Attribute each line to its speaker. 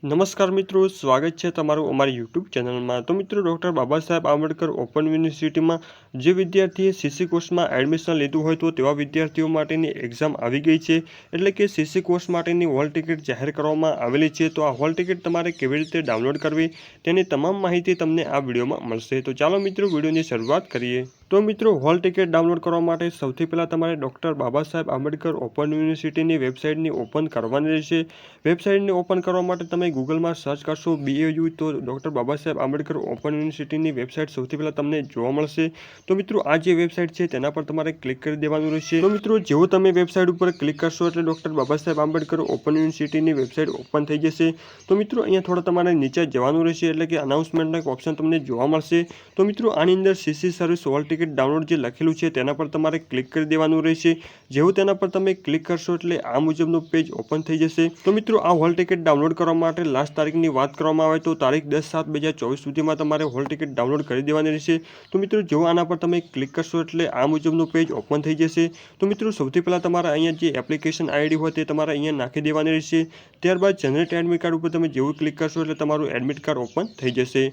Speaker 1: નમસ્કાર મિત્રો, સ્વાગત છે તમારું અમારી યુટ્યુબ ચેનલમાં। તો મિત્રો, ડૉક્ટર બાબા સાહેબ આંબેડકર ઓપન યુનિવર્સિટીમાં જે વિદ્યાર્થીએ સીસી કોર્સમાં એડમિશન લીધું હોય તો તેવા વિદ્યાર્થીઓ માટેની એક્ઝામ આવી ગઈ છે। એટલે કે સીસી કોર્સ માટેની હોલ ટિકિટ જાહેર કરવામાં આવેલી છે। તો આ હોલ ટિકિટ તમારે કેવી રીતે ડાઉનલોડ કરવી તેની તમામ માહિતી તમને આ વિડીયોમાં મળશે। તો ચાલો મિત્રો, વિડીયોની શરૂઆત કરીએ। તો મિત્રો, હોલ ટિકિટ ડાઉનલોડ કરવા માટે સૌથી પહેલાં તમારે ડૉક્ટર બાબા સાહેબ આંબેડકર ઓપન યુનિવર્સિટીની વેબસાઇટની ઓપન કરવાની રહેશે। વેબસાઇટને ઓપન કરવા માટે તમે ગૂગલમાં સર્ચ કરશો BAU તો ડૉક્ટર બાબા સાહેબ આંબેડકર ઓપન યુનિવર્સિટીની વેબસાઇટ સૌથી પહેલાં તમને જોવા મળશે। તો મિત્રો, આ જે વેબસાઇટ છે તેના પર તમારે ક્લિક કરી દેવાનું રહેશે। તો મિત્રો, જેવું તમે વેબસાઇટ ઉપર ક્લિક કરશો એટલે ડૉક્ટર બાબા સાહેબ આંબેડકર ઓપન યુનિવર્સિટીની વેબસાઇટ ઓપન થઈ જશે। તો મિત્રો, અહીંયા થોડા તમારે નીચે જવાનું રહેશે એટલે કે અનાઉન્સમેન્ટનો એક ઓપ્શન તમને જોવા મળશે। તો મિત્રો, આની અંદર CC service hall ticket download જે લખેલું છે તેના પર તમારે ક્લિક કરી દેવાનું રહેશે। જેવું તેના પર તમે ક્લિક કરશો એટલે આ મુજબનું પેજ ઓપન થઈ જશે। તો મિત્રો, આ હોલ ટિકિટ ડાઉનલોડ કરવા માટે લાસ્ટ તારીખની વાત કરવામાં આવે તો તારીખ 10/7/2024 સુધીમાં તમારે હોલ ટિકિટ ડાઉનલોડ કરી દેવાની રહેશે। તો મિત્રો, જો આના પર તમે ક્લિક કરશો એટલે આ મુજબનું પેજ ઓપન થઈ જશે। તો મિત્રો, સૌથી પહેલાં તમારે અહીંયા જે એપ્લિકેશન આઈડી હોય તે તમારે અહીંયા નાખી દેવાની રહેશે। ત્યારબાદ જનરેટ એડમિટ કાર્ડ ઉપર તમે જેવું ક્લિક કરશો એટલે તમારું એડમિટ કાર્ડ ઓપન થઈ જશે।